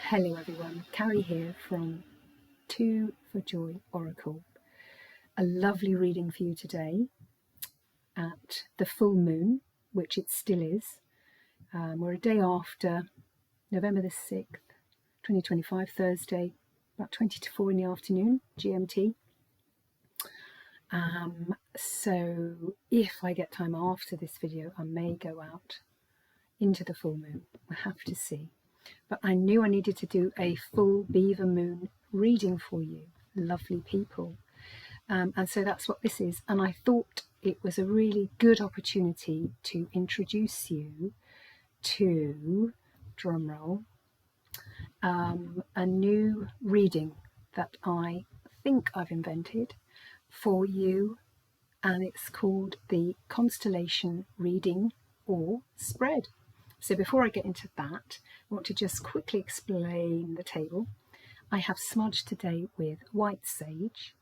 Hello everyone, Carrie here from 2 for Joy Oracle. A lovely reading for you today at the full moon, which it still is. We're a day after November the 6th, 2025, Thursday, about 20 to 4 in the afternoon, GMT. So if I get time after this video, I may go out into the full moon. I have to see. But I knew I needed to do a full Beaver moon reading for you, lovely people. And so that's what this is. And I thought it was a really good opportunity to introduce you to, drumroll, a new reading that I think I've invented for you. And it's called the Constellation reading or spread. So before I get into that, I want to just quickly explain the table. I have smudged today with white sage.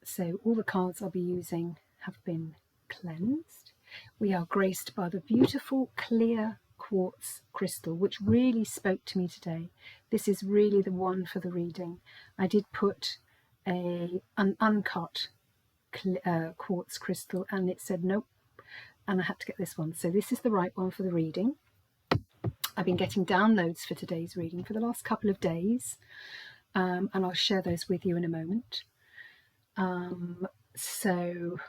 So all the cards I'll be using have been cleansed. We are graced by the beautiful clear quartz crystal, which really spoke to me today. This is really the one for the reading. I did put an uncut quartz crystal and it said nope, and I had to get this one. So this is the right one for the reading. I've been getting downloads for today's reading for the last couple of days, and I'll share those with you in a moment. So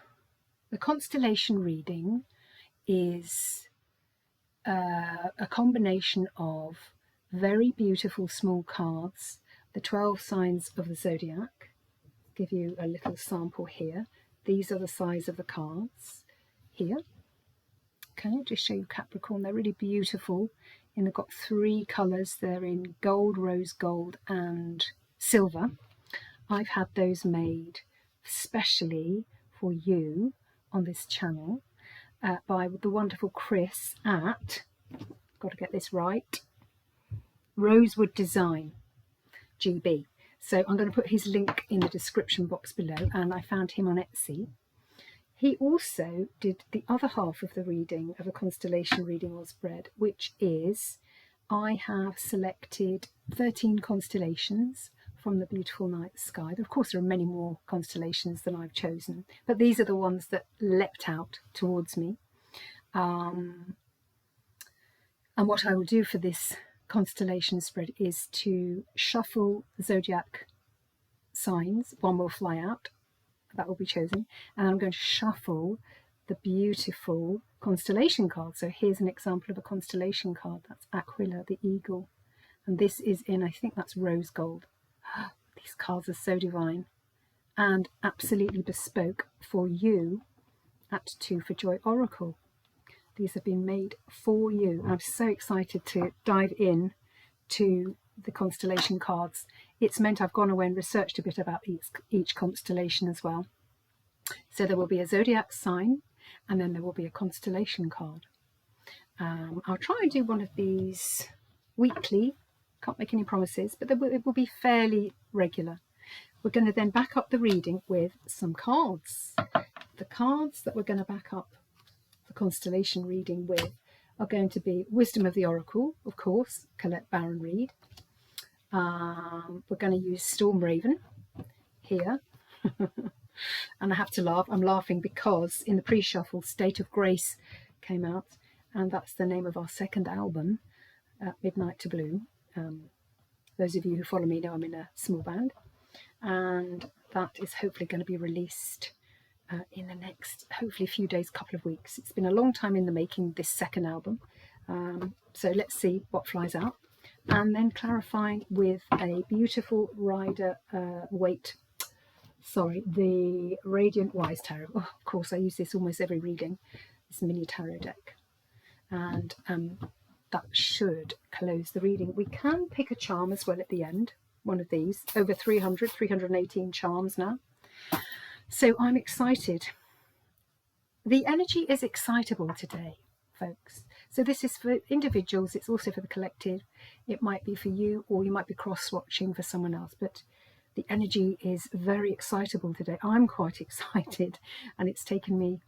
the constellation reading is a combination of very beautiful small cards, the 12 signs of the zodiac. I'll give you a little sample here. These are the size of the cards here. Okay, I'll just show you Capricorn. They're really beautiful. And they've got 3 colours. They're in gold, rose gold and silver. I've had those made specially for you on this channel by the wonderful Chris at, got to get this right, Rosewood Design GB. So I'm going to put his link in the description box below, and I found him on Etsy. He also did the other half of the reading of a constellation reading or spread, which is I have selected 13 constellations from the beautiful night sky. Of course, there are many more constellations than I've chosen, but these are the ones that leapt out towards me. And what I will do for this constellation spread is to shuffle zodiac signs. One will fly out. That will be chosen, and I'm going to shuffle the beautiful constellation card. So here's an example of a constellation card. That's Aquila, the eagle, and this is in, I think that's rose gold. These cards are so divine and absolutely bespoke for you at 2 for Joy Oracle. These have been made for you. I'm so excited to dive in to the constellation cards. It's meant I've gone away and researched a bit about each constellation as well. So there will be a zodiac sign and then there will be a constellation card. I'll try and do one of these weekly. Can't make any promises, but it will be fairly regular. We're going to then back up the reading with some cards. The cards that we're going to back up the constellation reading with are going to be Wisdom of the Oracle, of course, Colette Baron Reid. We're going to use Storm Raven here. And I have to laugh. I'm laughing because in the pre-shuffle, State of Grace came out, and that's the name of our second album, Midnight to Blue. Those of you who follow me know I'm in a small band, and that is hopefully going to be released in the next, hopefully, few days, couple of weeks. It's been a long time in the making, this second album. So let's see what flies out. And then clarifying with a beautiful Rider the Radiant Wise Tarot. Oh, of course, I use this almost every reading, this mini tarot deck. And that should close the reading. We can pick a charm as well at the end, one of these, over 318 charms now. So I'm excited. The energy is excitable today, folks. So this is for individuals, it's also for the collective. It might be for you, or you might be cross-watching for someone else, but the energy is very excitable today. I'm quite excited, and it's taken me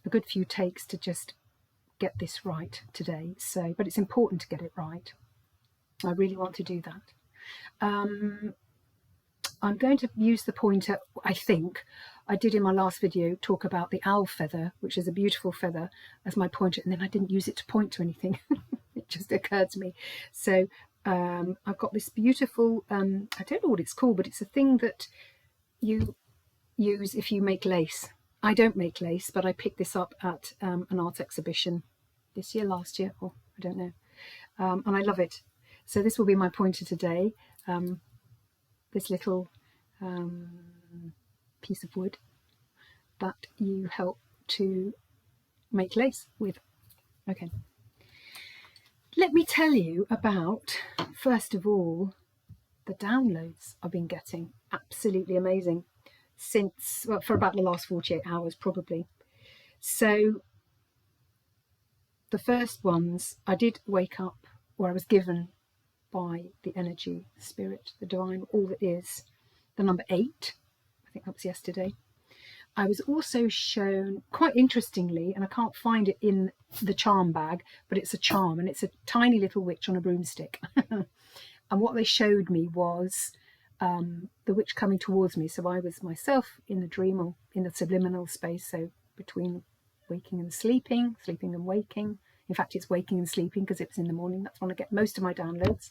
a good few takes to just get this right today. So, but it's important to get it right. I really want to do that. I'm going to use the pointer, I think. I did in my last video talk about the owl feather, which is a beautiful feather, as my pointer, and then I didn't use it to point to anything. It just occurred to me. So I've got this beautiful, I don't know what it's called, but it's a thing that you use if you make lace. I don't make lace, but I picked this up at an art exhibition this year, last year, or I don't know. And I love it. So this will be my pointer today. This little piece of wood that you help to make lace with. Okay. Let me tell you about, first of all, the downloads I've been getting. Absolutely amazing. Since, well, for about the last 48 hours probably. So the first ones, I did wake up, or I was given by the energy, the spirit, the divine, all that is, the number 8. I think that was yesterday. I was also shown, quite interestingly, and I can't find it in the charm bag, but it's a charm, and it's a tiny little witch on a broomstick. And what they showed me was the witch coming towards me. So I was myself in the dream, or in the subliminal space, so between waking and sleeping, sleeping and waking. In fact, it's waking and sleeping because it was in the morning. That's when I get most of my downloads.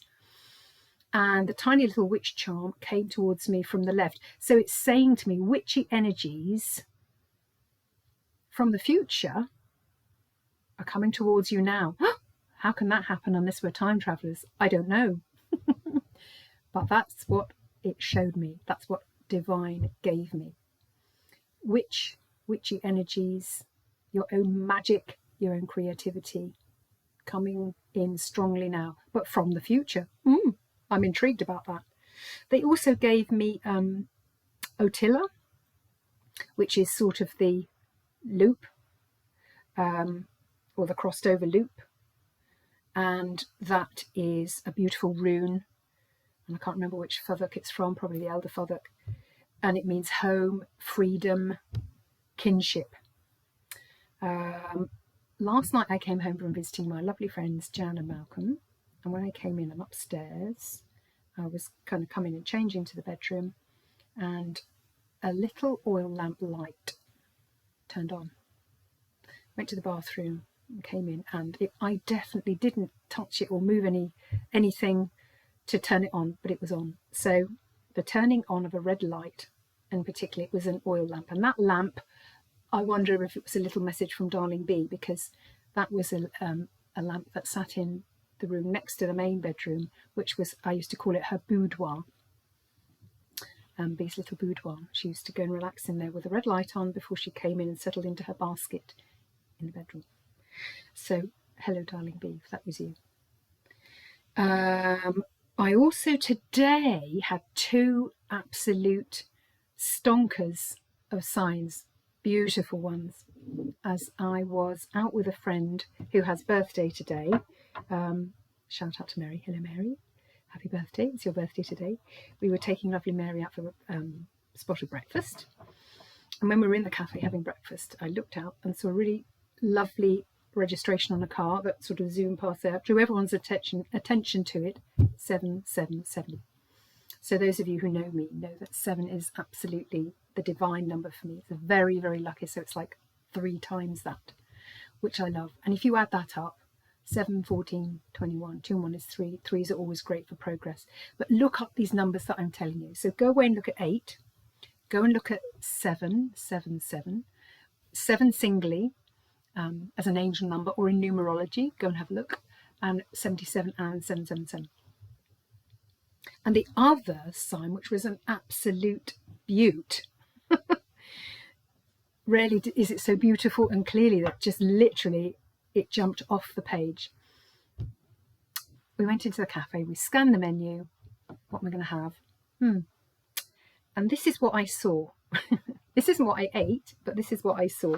And the tiny little witch charm came towards me from the left. So it's saying to me, witchy energies from the future are coming towards you now. How can that happen unless we're time travelers? I don't know. But that's what it showed me. That's what divine gave me. Witchy energies, your own magic, your own creativity coming in strongly now, but from the future. I'm intrigued about that. They also gave me Otilla, which is sort of the loop, or the crossed over loop. And that is a beautiful rune. And I can't remember which Futhuk it's from, probably the Elder Futhuk. And it means home, freedom, kinship. Last night I came home from visiting my lovely friends Jan and Malcolm, and when I came in, I'm upstairs. I was kind of coming and changing to the bedroom, and a little oil lamp light turned on. Went to the bathroom and came in, and I definitely didn't touch it or move anything to turn it on, but it was on. So the turning on of a red light, and particularly it was an oil lamp, and that lamp, I wonder if it was a little message from Darling B, because that was a lamp that sat in the room next to the main bedroom, which was, I used to call it her boudoir, B's little boudoir. She used to go and relax in there with a red light on before she came in and settled into her basket in the bedroom. So hello Darling B, if that was you. I also today had 2 absolute stonkers of signs, beautiful ones, as I was out with a friend who has birthday today. Shout out to Mary. Hello Mary, happy birthday, it's your birthday today. We were taking lovely Mary out for a spot of breakfast, and when we were in the cafe having breakfast, I looked out and saw a really lovely registration on a car that sort of zoomed past there, drew everyone's attention to it. 777. So those of you who know me know that 7 is absolutely the divine number for me. It's very, very lucky. So it's like 3 times that, which I love. And if you add that up, 7, 14, 21, 2 and 1 is 3. 3s are always great for progress. But look up these numbers that I'm telling you. So go away and look at 8. Go and look at 7, 7, 7. 7 singly, as an angel number, or in numerology, go and have a look, and 77 and 777. And the other sign, which was an absolute beaut, rarely is it so beautiful and clearly that just literally it jumped off the page. We went into the cafe, we scanned the menu, what we're going to have. And this is what I saw. This isn't what I ate, but this is what I saw.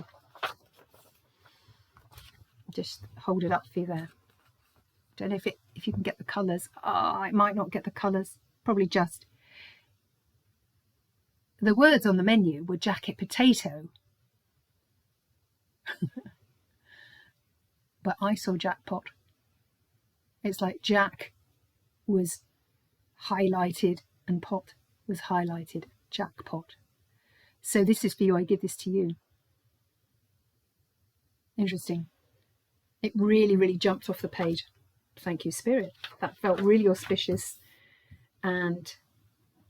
Just hold it up for you there. Don't know if you can get the colours. I might not get the colours, probably just. The words on the menu were jacket potato. But I saw jackpot. It's like Jack was highlighted, and pot was highlighted, jackpot. So this is for you, I give this to you. Interesting. It really, really jumped off the page. Thank you, Spirit. That felt really auspicious and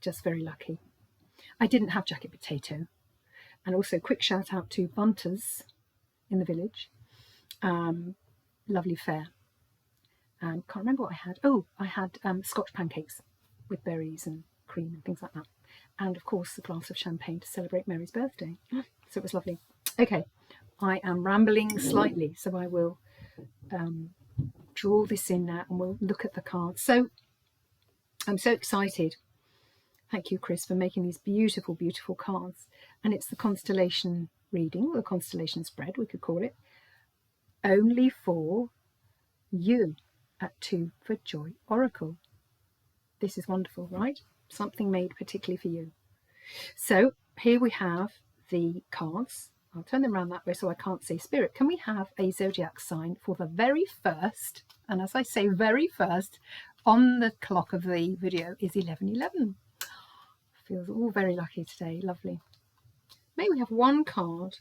just very lucky. I didn't have jacket potato. And also quick shout out to Bunters in the village. Lovely fare. Can't remember what I had. Oh, I had Scotch pancakes with berries and cream and things like that. And of course, a glass of champagne to celebrate Mary's birthday. So it was lovely. Okay, I am rambling slightly, so I will draw this in now and we'll look at the cards. So I'm so excited. Thank you, Chris, for making these beautiful, beautiful cards. And it's the constellation reading, or the constellation spread, we could call it, only for you at 2 for Joy Oracle. This is wonderful, right? Something made particularly for you. So here we have the cards. I'll turn them around that way so I can't see. Spirit, can we have a zodiac sign for the very first, and as I say, very first, on the clock of the video is 11:11. Feels all very lucky today. Lovely. May we have one card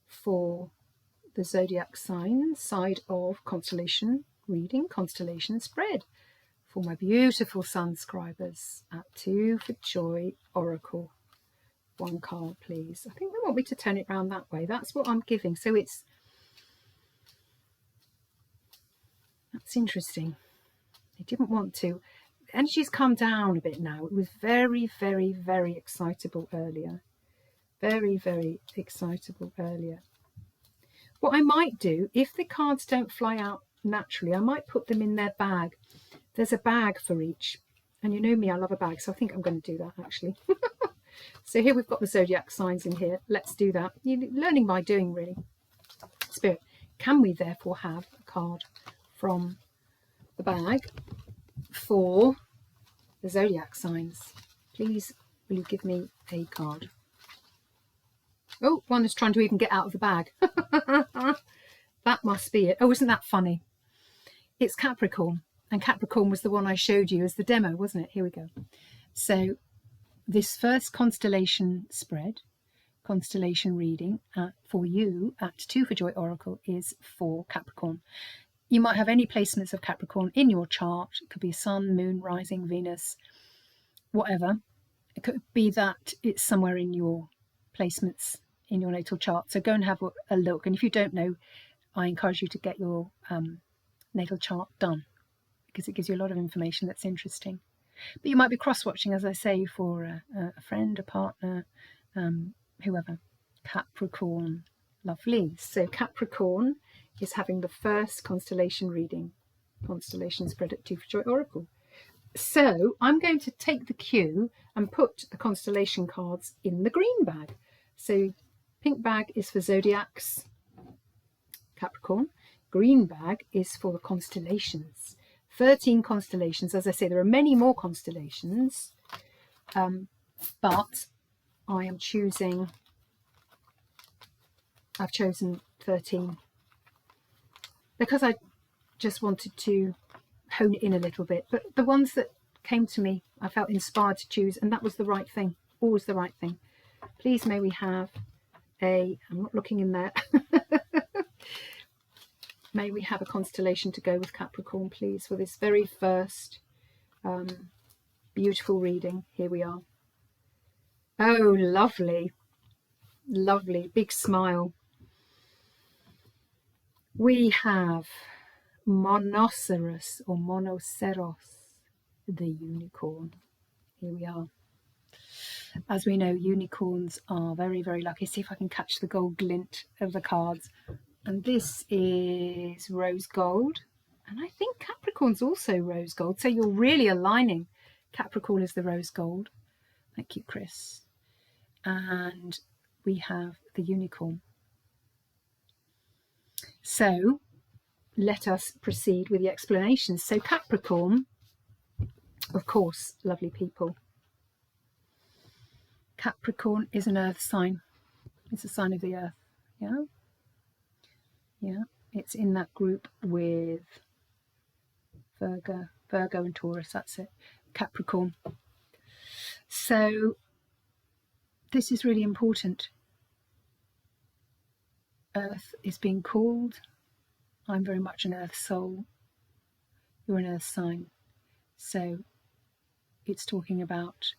for the zodiac sign side of constellation reading, constellation spread, for my beautiful subscribers at 2 for Joy Oracle. One card, please. I think they want me to turn it around that way. That's what I'm giving. So that's interesting. They didn't want to. The energy's come down a bit now. It was very, very, very excitable earlier. Very, very excitable earlier. What I might do, if the cards don't fly out naturally, I might put them in their bag. There's a bag for each. And you know me, I love a bag, so I think I'm going to do that actually. So here we've got the zodiac signs in here. Let's do that. You're learning by doing, really. Spirit, can we therefore have a card from the bag for the zodiac signs? Please, will you give me a card? Oh, one is trying to even get out of the bag. That must be it. Oh, isn't that funny? It's Capricorn. And Capricorn was the one I showed you as the demo, wasn't it? Here we go. So this first constellation spread, constellation reading for you at 2 for Joy Oracle is for Capricorn. You might have any placements of Capricorn in your chart. It could be Sun, Moon, Rising, Venus, whatever. It could be that it's somewhere in your placements in your natal chart. So go and have a look. And if you don't know, I encourage you to get your natal chart done, because it gives you a lot of information that's interesting. But you might be cross-watching, as I say, for a friend, a partner, whoever. Capricorn, lovely. So Capricorn is having the first constellation reading, constellation spread at 2 for Joy Oracle. So I'm going to take the cue and put the constellation cards in the green bag. So pink bag is for zodiacs, Capricorn. Green bag is for the constellations. 13 constellations. As I say, there are many more constellations, but I've chosen 13 because I just wanted to hone it in a little bit. But the ones that came to me, I felt inspired to choose, and that was the right thing, always the right thing. Please, may we have I'm not looking in there. May we have a constellation to go with Capricorn, please, for this very first beautiful reading. Here we are. Oh, lovely. Lovely. Big smile. We have Monoceros or Monoceros, the unicorn. Here we are. As we know, unicorns are very, very lucky. See if I can catch the gold glint of the cards. And this is rose gold. And I think Capricorn's also rose gold. So you're really aligning. Capricorn is the rose gold. Thank you, Chris. And we have the unicorn. So let us proceed with the explanations. So Capricorn, of course, lovely people. Capricorn is an earth sign. It's a sign of the earth. Yeah. Yeah. It's in that group with Virgo and Taurus. That's it. Capricorn. So this is really important. Earth is being called. I'm very much an earth soul. You're an earth sign. So it's talking about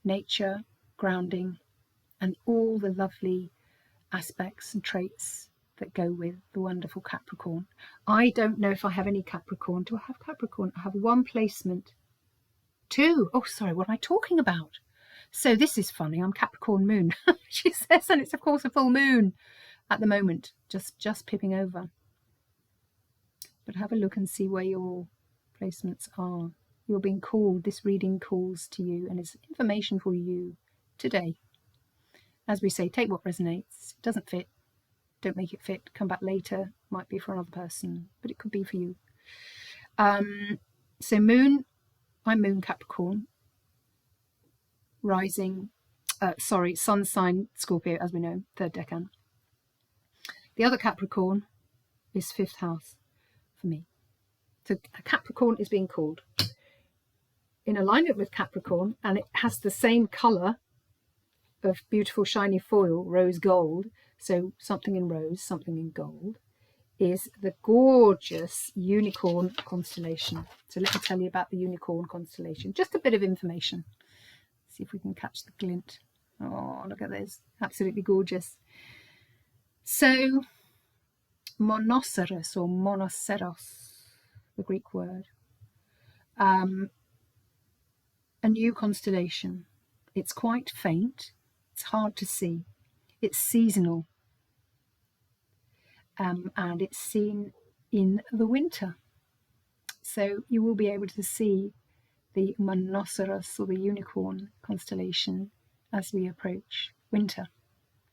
nature, grounding, and all the lovely aspects and traits that go with the wonderful Capricorn. I don't know if I have any Capricorn. Do I have Capricorn? I have one placement. Two. Oh, sorry, what am I talking about? So this is funny. I'm Capricorn moon, she says, and it's of course a full moon at the moment, just pipping over. But have a look and see where your placements are. You're being called. This reading calls to you and is information for you today. As we say, take what resonates. It doesn't fit, don't make it fit. Come back later. Might be for another person, but it could be for you. So moon, I'm moon Capricorn. Rising, sun sign Scorpio, as we know, third decan. The other Capricorn is fifth house for me. So Capricorn is being called. In alignment with Capricorn, and it has the same colour of beautiful shiny foil, rose gold, so something in rose, something in gold, is the gorgeous unicorn constellation. So let me tell you about the unicorn constellation. Just a bit of information. See if we can catch the glint. Oh, look at this. Absolutely gorgeous. So Monoceros or Monoceros, the Greek word. A new constellation. It's quite faint. It's hard to see. It's seasonal. And it's seen in the winter. So you will be able to see the Monoceros or the unicorn constellation as we approach winter.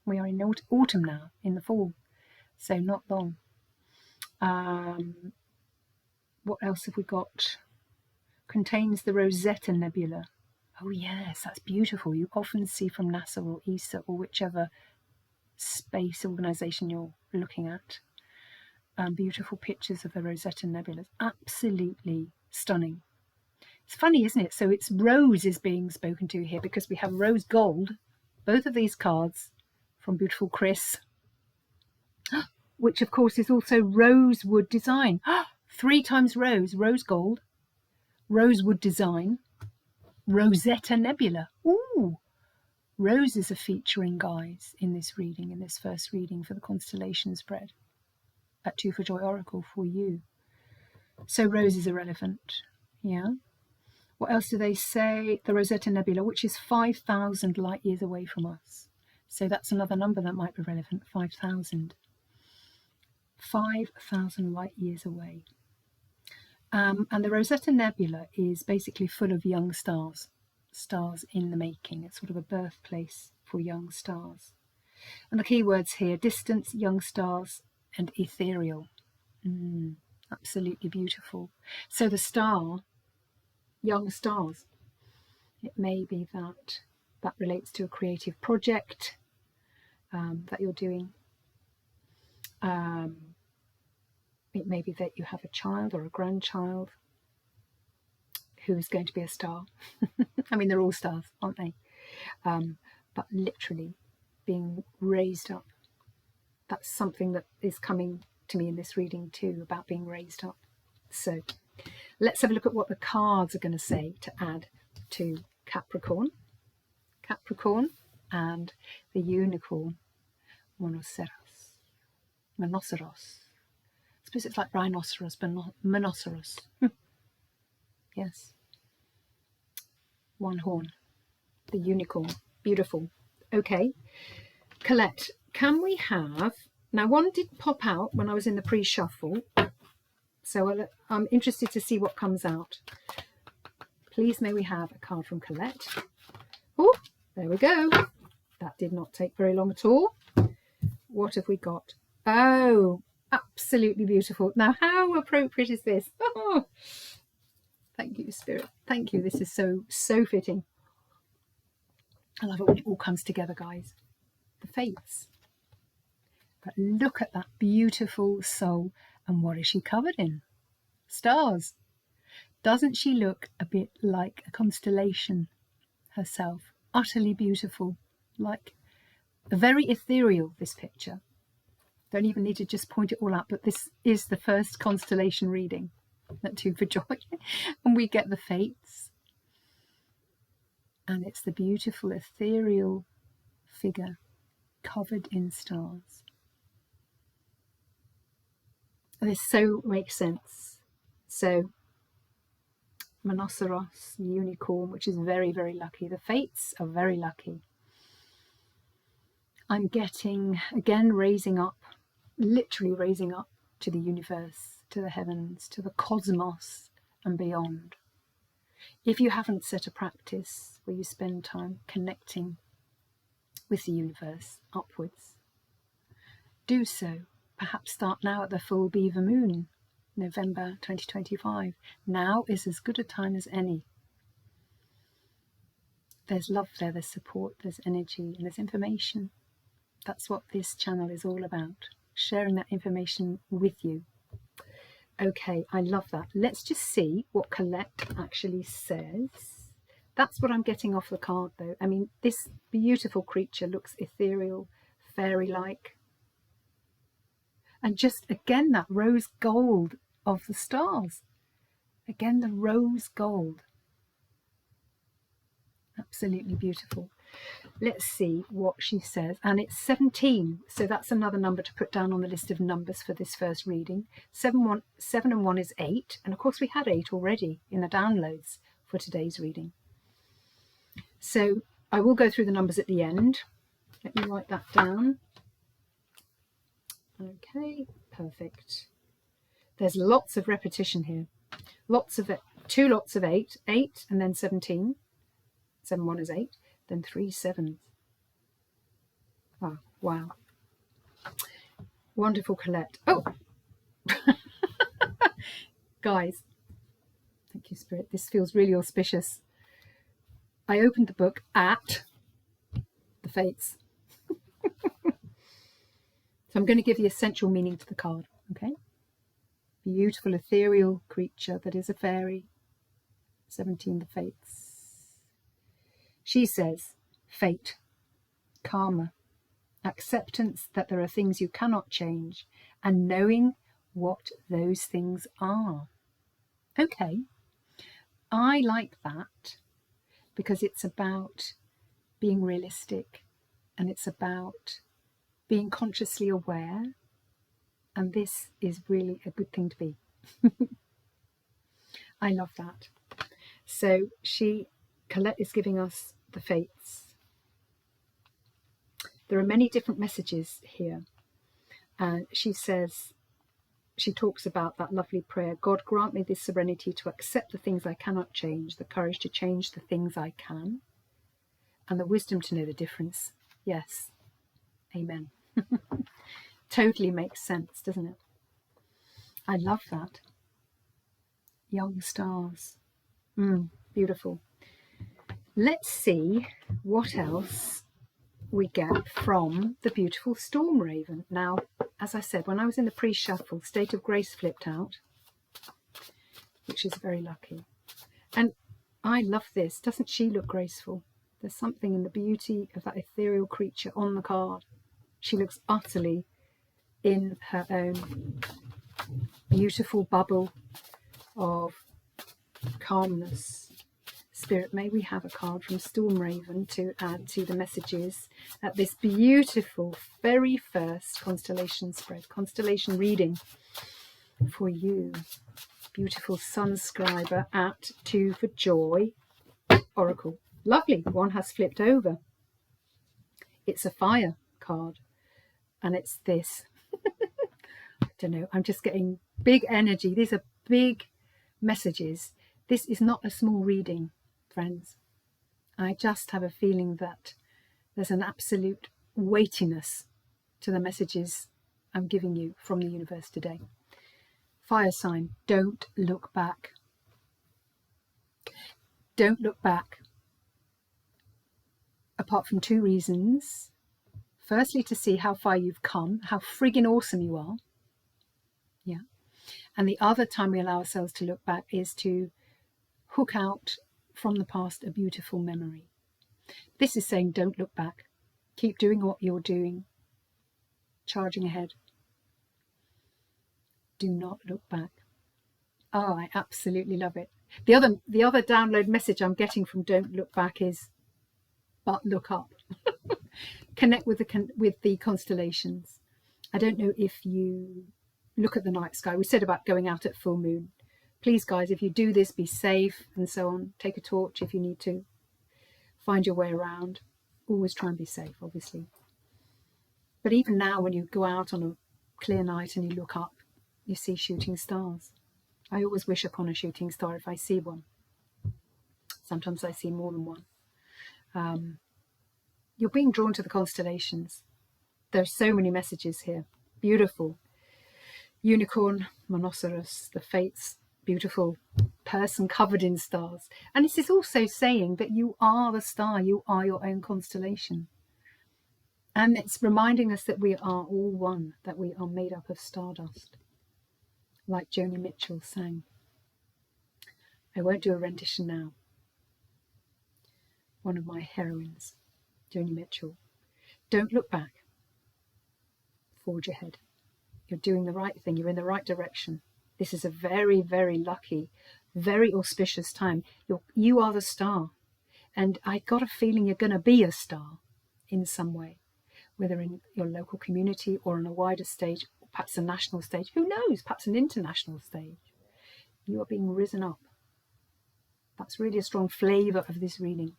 We are in autumn now, in the fall, so not long. What else have we got? Contains the Rosetta Nebula. Oh yes, that's beautiful. You often see from NASA or ESA or whichever space organisation you're looking at, beautiful pictures of the Rosetta Nebula. Absolutely stunning. It's funny, isn't it? So it's rose is being spoken to here because we have rose gold, both of these cards from beautiful Chris, which of course is also rosewood design. 3 times rose gold, rosewood design, Rosetta Nebula. Ooh, roses are featuring, guys, in this reading, in this first reading for the constellation spread at 2 for Joy Oracle for you. So roses are relevant, yeah. What else do they say? The Rosetta Nebula, which is 5,000 light years away from us. So that's another number that might be relevant, 5,000. 5,000 light years away. And the Rosetta Nebula is basically full of young stars, stars in the making. It's sort of a birthplace for young stars. And the key words here, distance, young stars, and ethereal. Absolutely beautiful. So the star, young stars, it may be that relates to a creative project that you're doing. It may be that you have a child or a grandchild who is going to be a star. I mean, they're all stars, aren't they? But literally being raised up. That's something that is coming to me in this reading too, about being raised up. So let's have a look at what the cards are going to say to add to Capricorn. Capricorn and the unicorn, Monoceros. I suppose it's like rhinoceros, but not monoceros. Yes. One horn. The unicorn. Beautiful. Okay. Colette, can we have... Now, one did pop out when I was in the pre-shuffle, so I'm interested to see what comes out. Please may we have a card from Colette. Oh, there we go. That did not take very long at all. What have we got? Oh, absolutely beautiful. Now, how appropriate is this? Oh, thank you, Spirit. Thank you. This is so fitting. I love it when it all comes together, guys. The fates. But look at that beautiful soul. And what is she covered in? Stars. Doesn't she look a bit like a constellation herself? Utterly beautiful, like very ethereal, this picture. Don't even need to just point it all out, but this is the first constellation reading at Two for Joy. And we get the fates. And it's the beautiful ethereal figure covered in stars. And this so makes sense. So Monoceros, unicorn, which is very, very lucky. The fates are very lucky. I'm getting, again, raising up, literally raising up to the universe, to the heavens, to the cosmos and beyond. If you haven't set a practice where you spend time connecting with the universe upwards, do so. Perhaps start now at the full Beaver moon, November 2025. Now is as good a time as any. There's love there, there's support, there's energy, and there's information. That's what this channel is all about, sharing that information with you. Okay, I love that. Let's just see what Colette actually says. That's what I'm getting off the card, though. I mean, this beautiful creature looks ethereal, fairy-like. And just, again, that rose gold of the stars. Again, the rose gold. Absolutely beautiful. Let's see what she says. And it's 17. So that's another number to put down on the list of numbers for this first reading. 7 and 1 is 8. And of course, we had 8 already in the downloads for today's reading. So I will go through the numbers at the end. Let me write that down. Okay, perfect. There's lots of repetition here. Lots of it. 2 lots of 8. 8 and then 17. 7, 1 is 8. Then 3 7s. Oh, wow. Wonderful, Colette. Oh! Guys, thank you, Spirit. This feels really auspicious. I opened the book at the fates. So I'm going to give the essential meaning to the card, okay? Beautiful ethereal creature that is a fairy. 17, the fates. She says, fate, karma, acceptance that there are things you cannot change, and knowing what those things are. Okay, I like that because it's about being realistic and it's about being consciously aware, and this is really a good thing to be. I love that. So Colette is giving us the fates. There are many different messages here. And she says, she talks about that lovely prayer, God grant me this serenity to accept the things I cannot change, the courage to change the things I can, and the wisdom to know the difference. Yes. Amen. Totally makes sense, doesn't it? I love that. Young stars. Beautiful. Let's see what else we get from the beautiful Storm Raven. Now, as I said, when I was in the pre-shuffle, State of Grace flipped out, which is very lucky. And I love this. Doesn't she look graceful? There's something in the beauty of that ethereal creature on the card. She looks utterly in her own beautiful bubble of calmness. Spirit, may we have a card from Storm Raven to add to the messages at this beautiful, very first constellation spread, constellation reading for you. Beautiful Sunscriber at 2 for Joy Oracle. Lovely. One has flipped over. It's a fire card. And it's this. I don't know. I'm just getting big energy. These are big messages. This is not a small reading, friends. I just have a feeling that there's an absolute weightiness to the messages I'm giving you from the universe today. Fire sign, don't look back. Don't look back. Apart from 2 reasons. Firstly, to see how far you've come, how friggin' awesome you are. Yeah. And the other time we allow ourselves to look back is to hook out from the past a beautiful memory. This is saying don't look back. Keep doing what you're doing, charging ahead. Do not look back. Oh, I absolutely love it. The other download message I'm getting from Don't Look Back is, but look up. Connect with the constellations. I don't know if you look at the night sky. We said about going out at full moon. Please, guys, if you do this, be safe and so on. Take a torch if you need to. Find your way around. Always try and be safe, obviously. But even now, when you go out on a clear night and you look up, you see shooting stars. I always wish upon a shooting star if I see one. Sometimes I see more than one. You're being drawn to the constellations. There's so many messages here. Beautiful. Unicorn, Monoceros, the fates, beautiful person covered in stars. And this is also saying that you are the star, you are your own constellation. And it's reminding us that we are all one, that we are made up of stardust. Like Joni Mitchell sang. I won't do a rendition now. One of my heroines, Joni Mitchell. Don't look back. Forge ahead. You're doing the right thing. You're in the right direction. This is a very, very lucky, very auspicious time. You are the star. And I got a feeling you're going to be a star in some way, whether in your local community or on a wider stage, perhaps a national stage. Who knows? Perhaps an international stage. You are being risen up. That's really a strong flavour of this reading.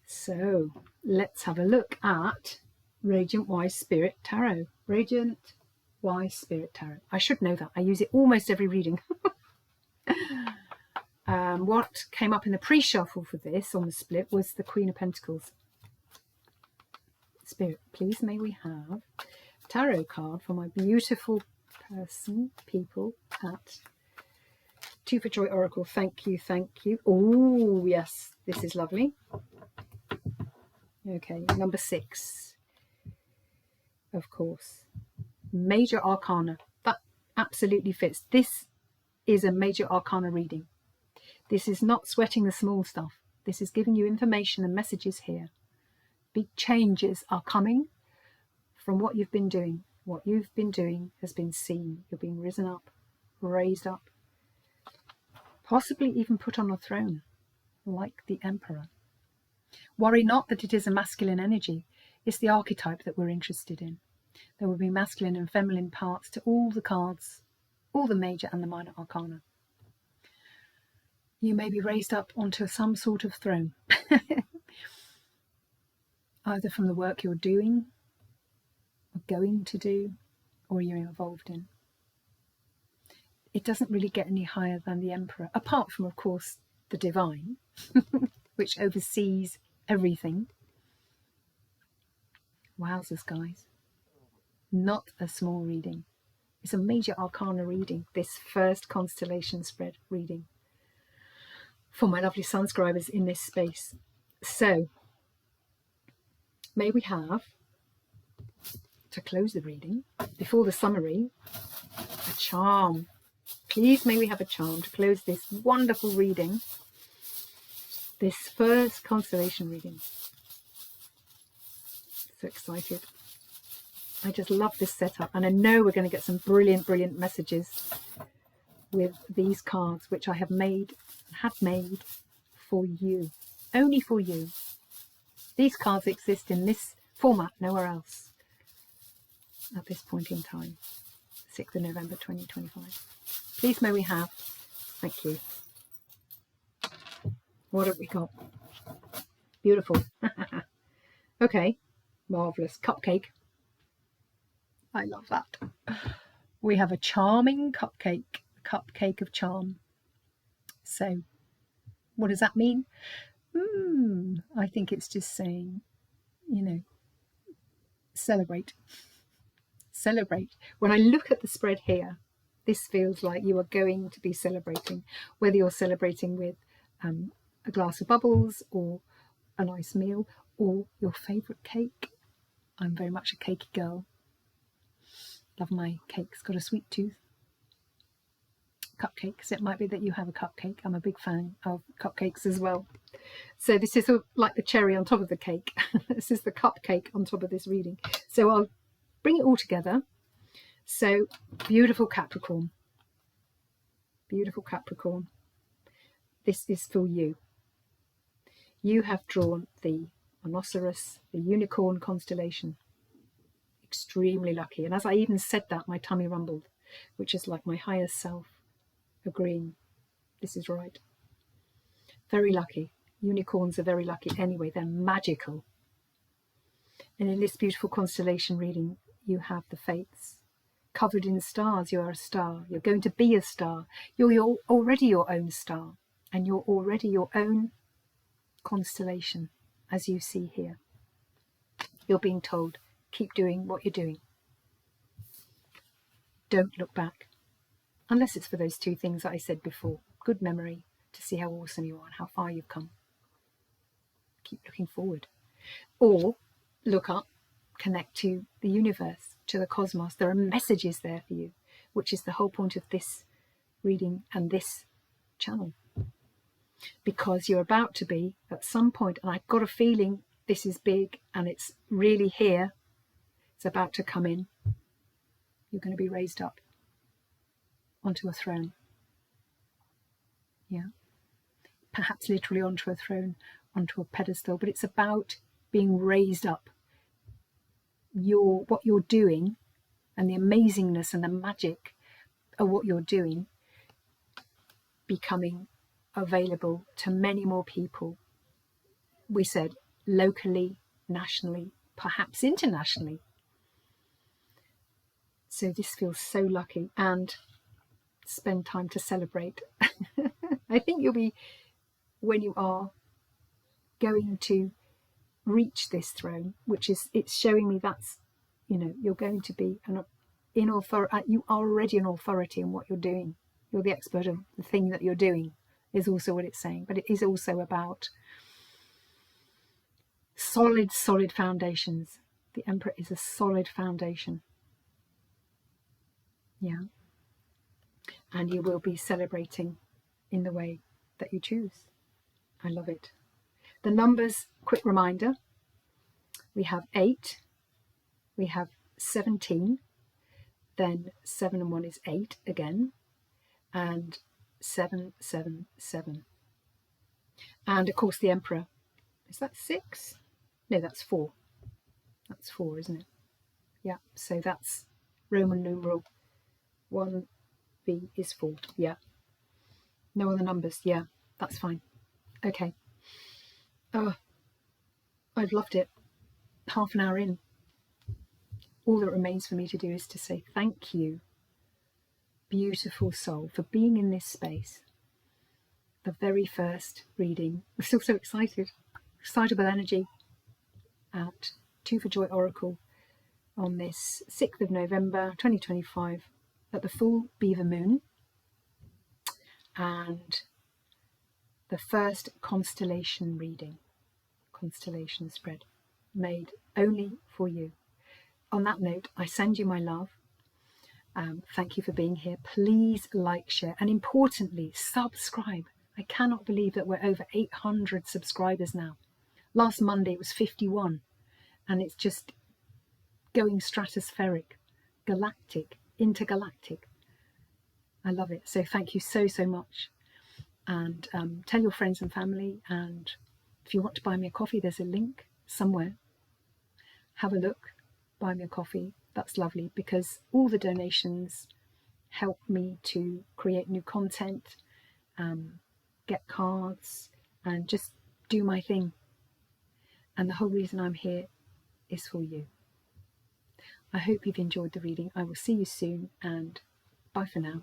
So let's have a look at Radiant Wise Spirit Tarot. Radiant Wise Spirit Tarot. I should know that. I use it almost every reading. What came up in the pre-shuffle for this on the split was the Queen of Pentacles. Spirit, please may we have a tarot card for my beautiful people at Two for Joy Oracle. Thank you, thank you. Oh, yes, this is lovely. Okay, number 6, of course. Major Arcana. That absolutely fits. This is a Major Arcana reading. This is not sweating the small stuff. This is giving you information and messages here. Big changes are coming from what you've been doing. What you've been doing has been seen. You're being risen up, raised up, possibly even put on a throne, like the Emperor. Worry not that it is a masculine energy. It's the archetype that we're interested in. There will be masculine and feminine parts to all the cards, all the major and the minor arcana. You may be raised up onto some sort of throne, either from the work you're doing, or going to do, or you're involved in. It doesn't really get any higher than the Emperor, apart from, of course, the divine, which oversees everything. Wowzers, guys. Not a small reading. It's a Major Arcana reading, this first constellation spread reading for my lovely sunscribers in this space. So, may we have, to close the reading, before the summary, a charm. Please may we have a charm to close this wonderful reading, this first constellation reading. So excited. I just love this setup, and I know we're going to get some brilliant, brilliant messages with these cards, which I have made for you, only for you. These cards exist in this format nowhere else at this point in time, 6th of November 2025. Please may we have, thank you. What have we got? Beautiful. Okay, marvellous. Cupcake. I love that. We have a charming cupcake of charm. So, what does that mean? I think it's just saying, celebrate. Celebrate. When I look at the spread here, this feels like you are going to be celebrating, whether you're celebrating with a glass of bubbles or a nice meal or your favourite cake. I'm very much a cakey girl. Love my cakes, got a sweet tooth. cupcake. So it might be that you have a cupcake. I'm a big fan of cupcakes as well. So this is like the cherry on top of the cake. This is the cupcake on top of this reading. So I'll bring it all together. So beautiful Capricorn. Beautiful Capricorn. This is for you. You have drawn the Monoceros, the unicorn constellation. Extremely lucky. And as I even said that, my tummy rumbled, which is like my higher self agreeing this is right. Very lucky. Unicorns are very lucky anyway. They're magical. And in this beautiful constellation reading, you have the fates. Covered in stars, you are a star. You're going to be a star. You're already your own star. And you're already your own constellation, as you see here. You're being told, keep doing what you're doing. Don't look back. Unless it's for those two things that I said before. Good memory to see how awesome you are and how far you've come. Keep looking forward. Or look up, connect to the universe, to the cosmos. There are messages there for you, which is the whole point of this reading and this channel. Because you're about to be, at some point, and I've got a feeling this is big and it's really here, it's about to come in, you're going to be raised up onto a throne. Yeah. Perhaps literally onto a throne, onto a pedestal, but it's about being raised up. What you're doing and the amazingness and the magic of what you're doing becoming available to many more people. We said locally, nationally, perhaps internationally. So this feels so lucky, and spend time to celebrate. I think you'll be, when you are going to reach this throne, which is, it's showing me that's, you're going to be in authority. You are already an authority in what you're doing. You're the expert of the thing that you're doing, is also what it's saying. But it is also about solid foundations. The Emperor is a solid foundation. Yeah. And you will be celebrating in the way that you choose. I love it. The numbers, quick reminder, we have 8, we have 17, then 7 and 1 is 8 again, and 7, 7, 7. And of course the Emperor, is that 6? No, that's 4. That's 4, isn't it? Yeah, so that's Roman numeral 1B is 4. Yeah. No other numbers. Yeah, that's fine. Okay. Oh, I've loved it. Half an hour in. All that remains for me to do is to say thank you, beautiful soul, for being in this space. The very first reading. I'm still so excited. Excitable energy at 2 for Joy Oracle on this 6th of November 2025 at the full Beaver moon, and the first constellation reading, constellation spread, made only for you. On that note, I send you my love. Thank you for being here. Please like, share, and importantly, subscribe. I cannot believe that we're over 800 subscribers now. Last Monday it was 51, and it's just going stratospheric, galactic, intergalactic. I love it. So thank you so much. And tell your friends and family. And if you want to buy me a coffee, there's a link somewhere. Have a look. Buy me a coffee. That's lovely, because all the donations help me to create new content, get cards, and just do my thing. And the whole reason I'm here is for you. I hope you've enjoyed the reading. I will see you soon, and bye for now.